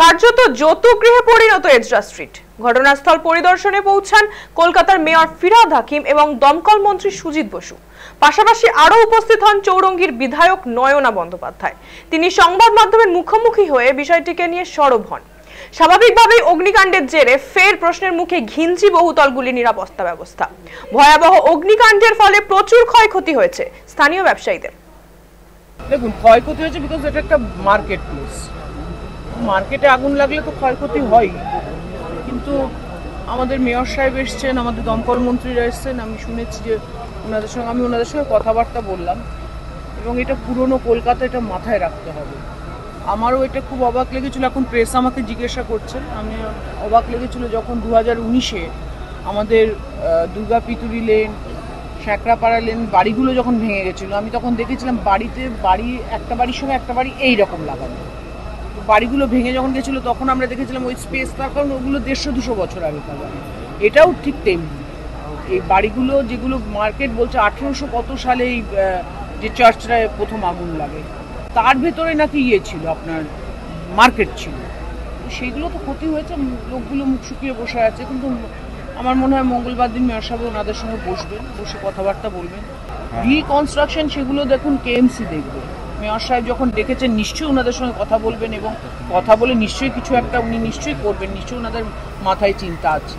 কার্যত যৌতুগৃহে পরিণত Ezra street. ঘটনাস্থল পরিদর্শনে পৌঁছান কলকাতার মেয়র ফিরহাদ হাকিম এবং দমকল মন্ত্রী সুজিত বসু। পাশাপাশি আরো উপস্থিত হন চৌরঙ্গীর বিধায়ক নয়না বন্দ্যোপাধ্যায়। তিনি সংবাদ মাধ্যমের মুখোমুখি হয়ে বিষয়টিকে নিয়ে সরব হন। স্বাভাবিকভাবেই অগ্নিকাণ্ডের জেরে ফের প্রশ্নের মুখে ঘিঞ্জি বহুতলগুলি নিরাপত্তা ব্যবস্থা। ভয়াবহ অগ্নিকাণ্ডের ফলে প্রচুর ক্ষয়ক্ষতি হয়েছে স্থানীয় ব্যবসায়ীদের। দেখুন, ক্ষয়ক্ষতি হয়েছে বিকজ এটা একটা মার্কেট প্লেস। মার্কেটে আগুন লাগলে তো ক্ষয়ক্ষতি হয়, কিন্তু আমাদের মেয়র সাহেব এসছেন, আমাদের দমকল মন্ত্রীরা এসছেন। আমি শুনেছি যে আমি ওনাদের সঙ্গে কথাবার্তা বললাম, এবং এটা পুরনো কলকাতা, এটা মাথায় রাখতে হবে। আমারও এটা খুব অবাক লেগেছিল। এখন প্রেস আমাকে জিজ্ঞাসা করছেন, আমি অবাক লেগেছিল যখন 2019-এ আমাদের দুর্গা পিতুরি লেন, শ্যাকরাপাড়া লেন বাড়িগুলো যখন ভেঙে গেছিলো, আমি তখন দেখেছিলাম একটা বাড়ির সঙ্গে একটা বাড়ি এইরকম লাগানো। বাড়িগুলো ভেঙে যখন গেছিলো তখন আমরা দেখেছিলাম ওই স্পেস, তার কারণ ওগুলো 150-200 বছর আগেকার বাড়ি। এটাও ঠিক তেমনি। এই বাড়িগুলো যেগুলো মার্কেট বলছে 1800 কত সালে এই যে চার্চটায় প্রথম আগুন লাগে, তার ভেতরে নাকি ছিল আপনার মার্কেট ছিল। সেইগুলো তো ক্ষতি হয়েছে, লোকগুলো মুখ শুকিয়ে বসে আছে। কিন্তু আমার মনে হয় মঙ্গলবার দিন মেয়র সাহেব ওনাদের সঙ্গে বসবেন, বসে কথাবার্তা বলবেন। রিকনস্ট্রাকশন সেগুলো দেখুন কেএমসি দেখবে। মেয়র সাহেব যখন ডেকেছেন নিশ্চয়ই ওনাদের সঙ্গে কথা বলবেন, এবং কথা বলে নিশ্চয়ই কিছু একটা উনি নিশ্চয়ই করবেন, নিশ্চয়ই ওনাদের মাথায় চিন্তা আছে।